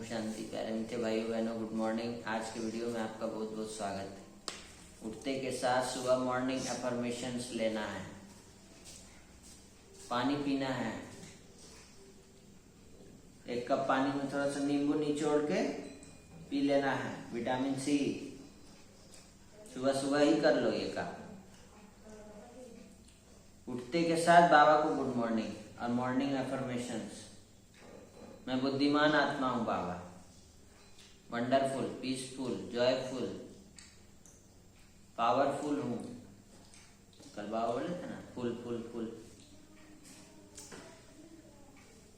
शांति। प्यारे मीठे भाइयों बहनों, गुड मॉर्निंग। आज के वीडियो में आपका बहुत बहुत स्वागत है। उठते के साथ सुबह मॉर्निंग अफर्मेशंस लेना है, पानी पीना है। 1 कप पानी में थोड़ा सा नींबू निचोड़ के पी लेना है। विटामिन सी सुबह सुबह ही कर लो ये काम। उठते के साथ बाबा को गुड मॉर्निंग और मॉर्निंग अफर्मेशंस। मैं बुद्धिमान आत्मा हूँ बाबा, वंडरफुल, पीसफुल, जॉयफुल, पावरफुल हूँ। कल बाबा बोले थे ना, फुल फुल फुल।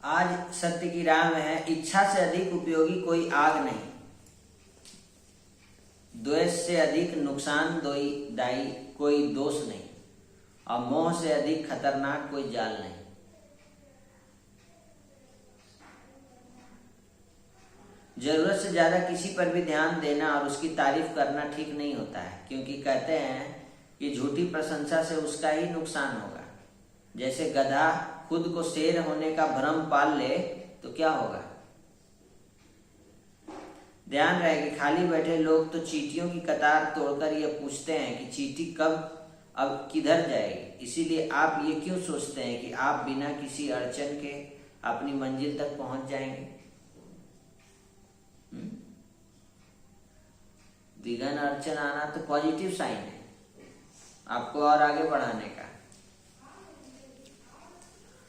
आज सत्य की राह में है। इच्छा से अधिक उपयोगी कोई आग नहीं, द्वेष से अधिक नुकसानदायी कोई दोष नहीं, और मोह से अधिक खतरनाक कोई जाल नहीं। जरूरत से ज्यादा किसी पर भी ध्यान देना और उसकी तारीफ करना ठीक नहीं होता है, क्योंकि कहते हैं कि झूठी प्रशंसा से उसका ही नुकसान होगा। जैसे गधा खुद को शेर होने का भ्रम पाल ले तो क्या होगा। ध्यान रहे कि खाली बैठे लोग तो चींटियों की कतार तोड़कर ये पूछते हैं कि चींटी कब अब किधर जाएगी। इसीलिए आप ये क्यों सोचते हैं कि आप बिना किसी अड़चन के अपनी मंजिल तक पहुंच जाएंगे। विघ्न अड़चन आना तो पॉजिटिव साइन है आपको और आगे बढ़ाने का।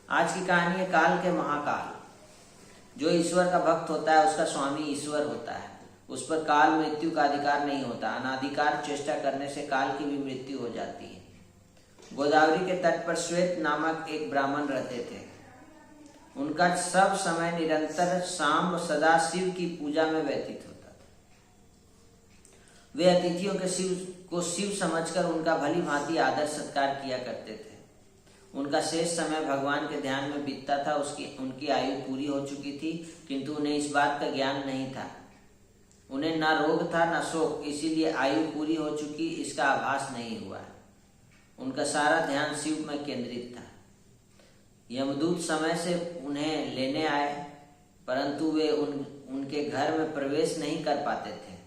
आज की कहानी है काल के महाकाल। जो ईश्वर का भक्त होता है उसका स्वामी ईश्वर होता है। उस पर काल मृत्यु का अधिकार नहीं होता। अनाधिकार चेष्टा करने से काल की भी मृत्यु हो जाती है। गोदावरी के तट पर श्वेत नामक एक ब्राह्मण रहते थे। उनका सब समय निरंतर शाम सदा शिव की पूजा में व्यतीत होता था। वे अतिथियों के शिव समझकर उनका भली भांति आदर सत्कार किया करते थे। उनका शेष समय भगवान के ध्यान में बीतता था। उनकी आयु पूरी हो चुकी थी, किंतु उन्हें इस बात का ज्ञान नहीं था। उन्हें न रोग था न शोक, इसीलिए आयु पूरी हो चुकी इसका आभास नहीं हुआ। उनका सारा ध्यान शिव में केंद्रित था। यमदूत समय से उन्हें लेने आए, परंतु वे उनके घर में प्रवेश नहीं कर पाते थे।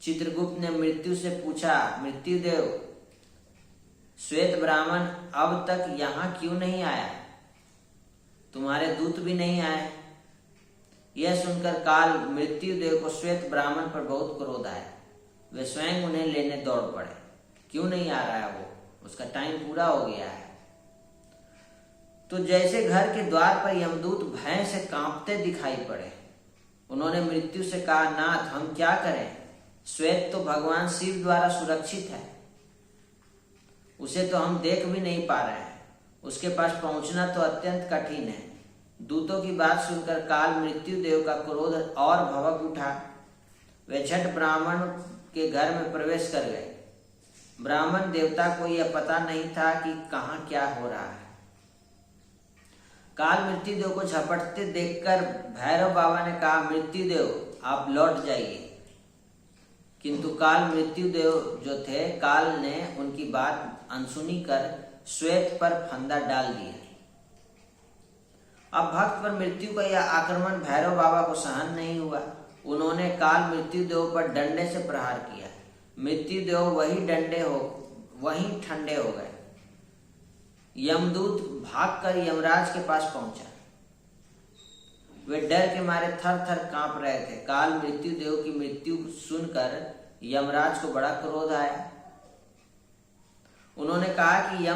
चित्रगुप्त ने मृत्यु से पूछा, मृत्युदेव, श्वेत ब्राह्मण अब तक यहाँ क्यों नहीं आया? तुम्हारे दूत भी नहीं आए। यह सुनकर काल मृत्युदेव को श्वेत ब्राह्मण पर बहुत क्रोध आया। वे स्वयं उन्हें लेने दौड़ पड़े। क्यों नहीं आ रहा है वो? उसका टाइम पूरा हो गया है। तो जैसे घर के द्वार पर यमदूत भय से कांपते दिखाई पड़े। उन्होंने मृत्यु से कहा, नाथ, हम क्या करें? श्वेत तो भगवान शिव द्वारा सुरक्षित है। उसे तो हम देख भी नहीं पा रहे हैं। उसके पास पहुंचना तो अत्यंत कठिन है। दूतों की बात सुनकर काल मृत्युदेव का क्रोध और भड़क उठा। वे झट ब्राह्मण के घर में प्रवेश कर गए। ब्राह्मण देवता को यह पता नहीं था कि कहाँ क्या हो रहा है। काल मृत्युदेव को झपटते देखकर भैरव बाबा ने कहा, मृत्युदेव, आप लौट जाइए। किंतु काल मृत्युदेव जो थे, काल ने उनकी बात अनसुनी कर श्वेत पर फंदा डाल दिया। अब भक्त पर मृत्यु का यह आक्रमण भैरव बाबा को सहन नहीं हुआ। उन्होंने काल मृत्युदेव पर डंडे से प्रहार किया। मृत्युदेव वही ठंडे हो गए। यमदूत भागकर यमराज के पास पहुंचा। वे डर के मारे थर थर कांप रहे थे। काल मृत्युदेव की मृत्यु सुनकर यमराज को बड़ा क्रोध आया। उन्होंने कहा कि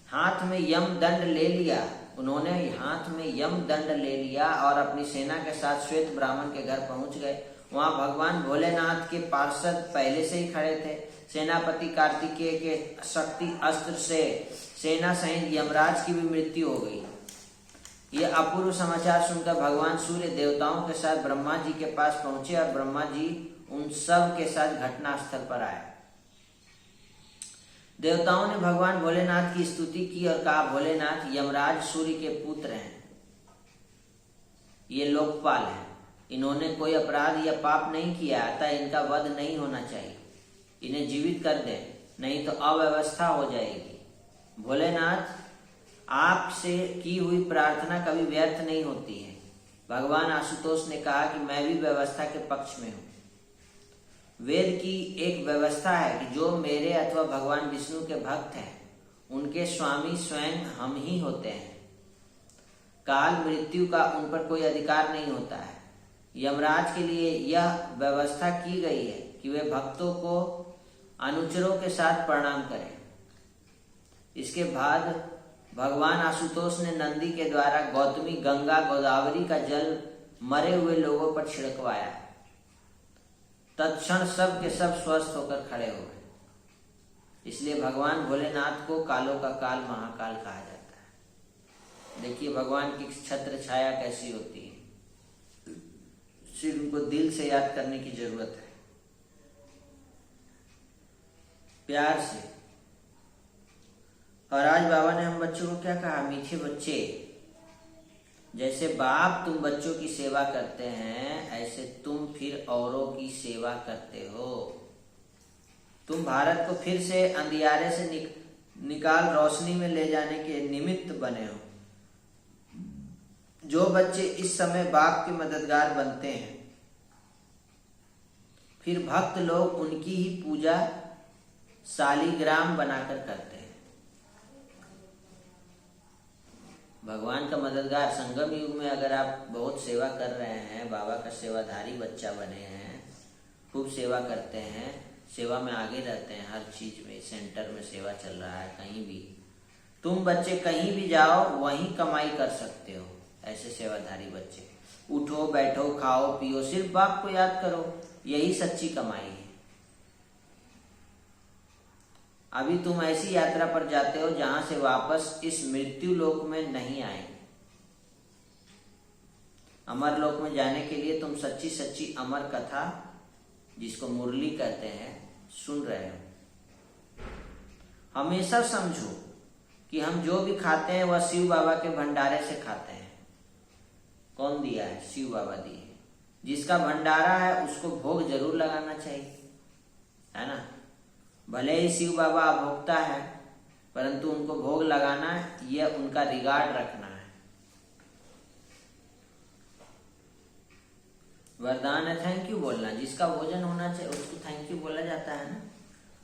हाथ में यमदंड ले लिया। उन्होंने हाथ में यमदंड ले लिया और अपनी सेना के साथ श्वेत ब्राह्मण के घर पहुंच गए। वहां भगवान भोलेनाथ के पार्षद पहले से ही खड़े थे। सेनापति कार्तिकेय के शक्ति अस्त्र से सेना सहित यमराज की भी मृत्यु हो गई। यह अपूर्व समाचार सुनकर भगवान सूर्य देवताओं के साथ ब्रह्मा जी के पास पहुंचे और ब्रह्मा जी उन सब के साथ घटना स्थल पर आए। देवताओं ने भगवान भोलेनाथ की स्तुति की और कहा, भोलेनाथ, यमराज सूर्य के पुत्र हैं। ये लोकपाल हैं। इन्होंने कोई अपराध या पाप नहीं किया, अतः इनका वध नहीं होना चाहिए। इन्हें जीवित कर दे, नहीं तो अव्यवस्था हो जाएगी। भोलेनाथ, आपसे की हुई प्रार्थना कभी व्यर्थ नहीं होती है। भगवान आशुतोष ने कहा कि मैं भी व्यवस्था के पक्ष में हूँ। वेद की एक व्यवस्था है कि जो मेरे अथवा भगवान विष्णु के भक्त हैं उनके स्वामी स्वयं हम ही होते हैं। काल मृत्यु का उन पर कोई अधिकार नहीं होता है। यमराज के लिए यह व्यवस्था की गई है कि वे भक्तों को अनुचरों के साथ प्रणाम करें। इसके बाद भगवान आशुतोष ने नंदी के द्वारा गौतमी गंगा गोदावरी का जल मरे हुए लोगों पर छिड़कवाया। तत्क्षण सब के सब स्वस्थ होकर खड़े हो गए। इसलिए भगवान भोलेनाथ को कालों का काल महाकाल कहा जाता है। देखिए भगवान की छत्र छाया कैसी होती है। सिर्फ उनको दिल से याद करने की जरूरत है, प्यार से। और आज बाबा ने हम बच्चों को क्या कहा? मीठे बच्चे, जैसे बाप तुम बच्चों की सेवा करते हैं ऐसे तुम फिर औरों की सेवा करते हो। तुम भारत को फिर से अंधियारे से निकाल रोशनी में ले जाने के निमित्त बने हो। जो बच्चे इस समय बाप के मददगार बनते हैं फिर भक्त लोग उनकी ही पूजा शालिग्राम बनाकर करते हैं। भगवान का मददगार संगम युग में अगर आप बहुत सेवा कर रहे हैं, बाबा का सेवाधारी बच्चा बने हैं, खूब सेवा करते हैं, सेवा में आगे रहते हैं, हर चीज में, सेंटर में सेवा चल रहा है, कहीं भी तुम बच्चे कहीं भी जाओ वहीं कमाई कर सकते हो। ऐसे सेवाधारी बच्चे, उठो बैठो खाओ पियो, सिर्फ बाप को याद करो, यही सच्ची कमाई है। अभी तुम ऐसी यात्रा पर जाते हो जहां से वापस इस मृत्यु लोक में नहीं आएंगे। अमर लोक में जाने के लिए तुम सच्ची सच्ची अमर कथा, जिसको मुरली कहते हैं, सुन रहे हो। हमेशा समझो कि हम जो भी खाते हैं वह शिव बाबा के भंडारे से खाते हैं। कौन दिया है? शिव बाबा दिए। जिसका भंडारा है उसको भोग जरूर लगाना चाहिए, है ना। भले ही शिव बाबा अभोक्ता है परंतु उनको भोग लगाना है, यह उनका रिगार्ड रखना है। वरदान है थैंक यू बोलना। जिसका भोजन होना चाहिए उसको थैंक यू बोला जाता है ना।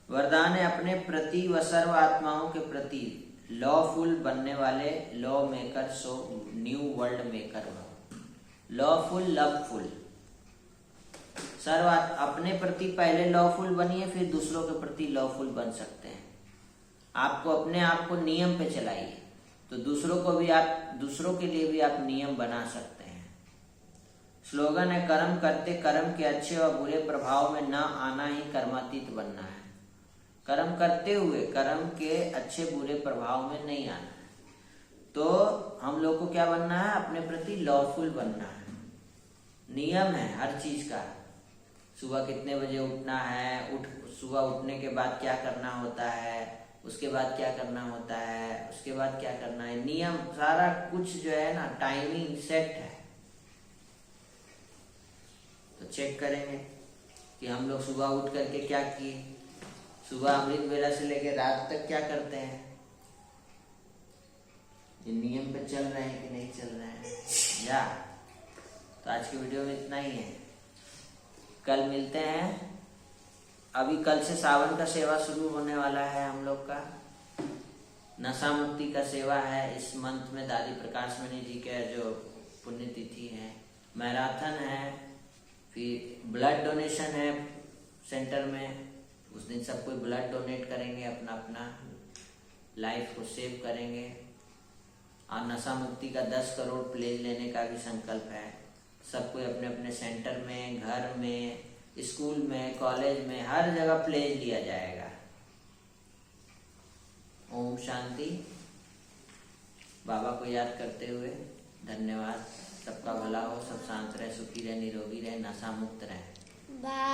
वरदान है अपने प्रति व सर्व आत्माओं के प्रति लॉफुल बनने वाले law maker so new world maker हो। लॉफुल लवफुल, सर्व अपने प्रति पहले लॉफुल बनिए, फिर दूसरों के प्रति लॉफुल बन सकते हैं। आपको अपने आप को नियम पे चलाइए तो दूसरों के लिए भी आप नियम बना सकते हैं। स्लोगन है कर्म करते कर्म के अच्छे और बुरे प्रभाव में न आना ही कर्मातीत बनना है। कर्म करते हुए कर्म के अच्छे बुरे प्रभाव में नहीं आना है। तो हम लोग को क्या बनना है? अपने प्रति लॉफुल बनना है। नियम है हर चीज का। सुबह कितने बजे उठना है, सुबह उठने के बाद क्या करना होता है, उसके बाद क्या करना होता है, उसके बाद क्या करना है, नियम सारा कुछ जो है ना, टाइमिंग सेट है। तो चेक करेंगे कि हम लोग सुबह उठ करके क्या किए, सुबह अमृत वेला से लेकर रात तक क्या करते हैं, ये नियम पे चल रहे हैं कि नहीं चल रहे हैं या। तो आज की वीडियो में इतना ही है। कल मिलते हैं। अभी कल से सावन का सेवा शुरू होने वाला है हम लोग का। नशा मुक्ति का सेवा है इस मंथ में। दादी प्रकाश मणि जी के जो पुण्यतिथि है, मैराथन है, फिर ब्लड डोनेशन है सेंटर में। उस दिन सब कोई ब्लड डोनेट करेंगे, अपना अपना लाइफ को सेव करेंगे। और नशा मुक्ति का 10 करोड़ प्लेज लेने का भी संकल्प है। सब कोई अपने अपने सेंटर में, घर में, स्कूल में, कॉलेज में, हर जगह प्लेज लिया जाएगा। ओम शांति। बाबा को याद करते हुए धन्यवाद। सबका भला हो, सब शांत रहे, सुखी रहे, निरोगी रहे, नशा मुक्त रहे।